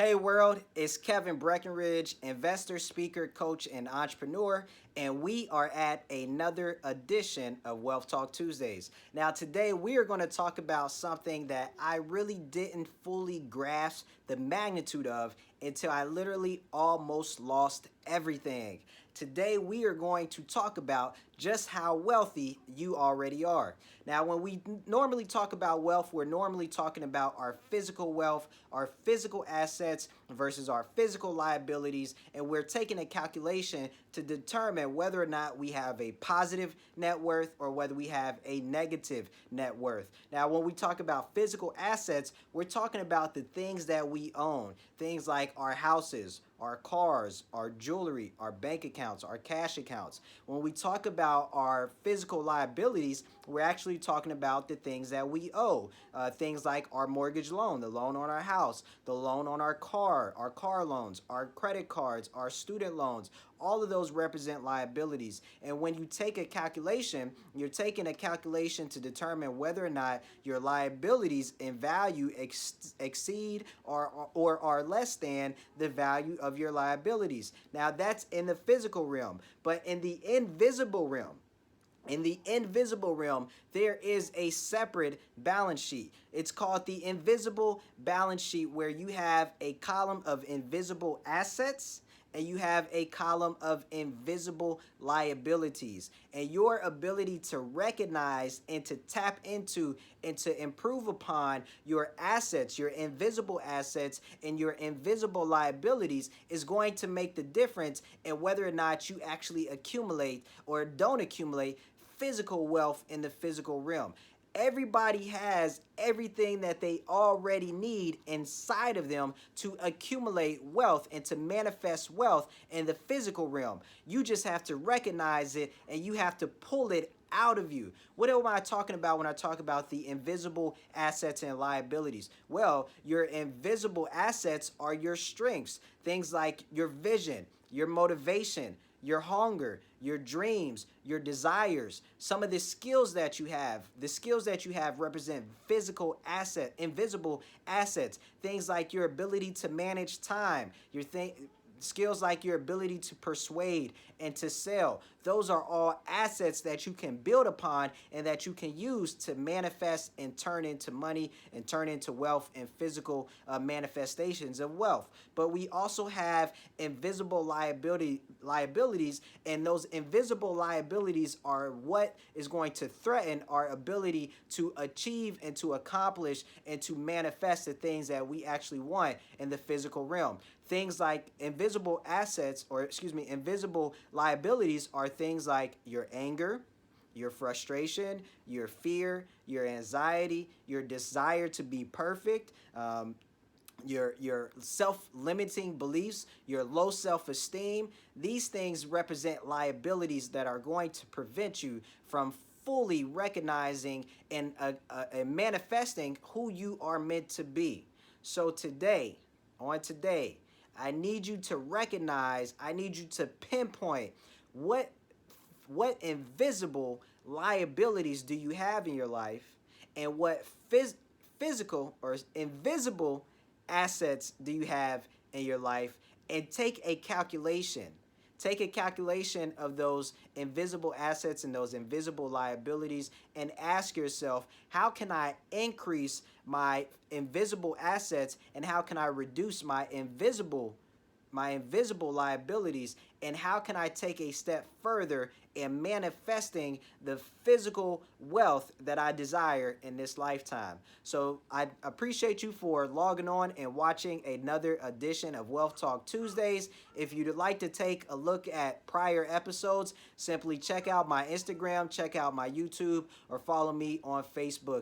Hey world, it's Kevin Breckenridge, investor, speaker, coach, and entrepreneur, and we are at another edition of Wealth Talk Tuesdays. Now, today we are going to talk about something that I really didn't fully grasp the magnitude of until I literally almost lost everything. Today we are going to talk about just how wealthy you already are. Now, when we normally talk about wealth, we're normally talking about our physical wealth, our physical assets versus our physical liabilities, and we're taking a calculation to determine whether or not we have a positive net worth or whether we have a negative net worth. Now, when we talk about physical assets, we're talking about the things that we own, things like our houses, our cars, our jewelry, our bank accounts, our cash accounts. When we talk about our physical liabilities, we're actually talking about the things that we owe. Things like our mortgage loan, the loan on our house, the loan on our car loans, our credit cards, our student loans. All of those represent liabilities. And when you take a calculation, you're taking a calculation to determine whether or not your liabilities in value exceed or are less than the value of your liabilities. Now, that's in the physical realm. But in the invisible realm, there is a separate balance sheet. It's called the invisible balance sheet, where you have a column of invisible assets and you have a column of invisible liabilities. And your ability to recognize and to tap into and to improve upon your assets, your invisible assets, and your invisible liabilities is going to make the difference in whether or not you actually accumulate or don't accumulate physical wealth in the physical realm. Everybody has everything that they already need inside of them to accumulate wealth and to manifest wealth in the physical realm. You just have to recognize it and you have to pull it out of you. What am I talking about when I talk about the invisible assets and liabilities? Well, your invisible assets are your strengths, things like your vision, your motivation, your hunger, your dreams, your desires, some of the skills that you have represent invisible assets, things like your ability to manage time, skills like your ability to persuade and to sell. Those are all assets that you can build upon and that you can use to manifest and turn into money and turn into wealth and physical manifestations of wealth. But we also have invisible liabilities, and those invisible liabilities are what is going to threaten our ability to achieve and to accomplish and to manifest the things that we actually want in the physical realm. Things like invisible liabilities are things like your anger, your frustration, your fear, your anxiety, your desire to be perfect, your self-limiting beliefs, your low self-esteem. These things represent liabilities that are going to prevent you from fully recognizing and manifesting who you are meant to be. So today, I need you to recognize, I need you to pinpoint what invisible liabilities do you have in your life, and what physical or invisible assets do you have in your life, and take a calculation. Take a calculation of those invisible assets and those invisible liabilities and ask yourself, how can I increase my invisible assets and how can I reduce my invisible liabilities, and how can I take a step further in manifesting the physical wealth that I desire in this lifetime. So I appreciate you for logging on and watching another edition of Wealth Talk Tuesdays. If you'd like to take a look at prior episodes, simply check out my Instagram, check out my YouTube, or follow me on Facebook.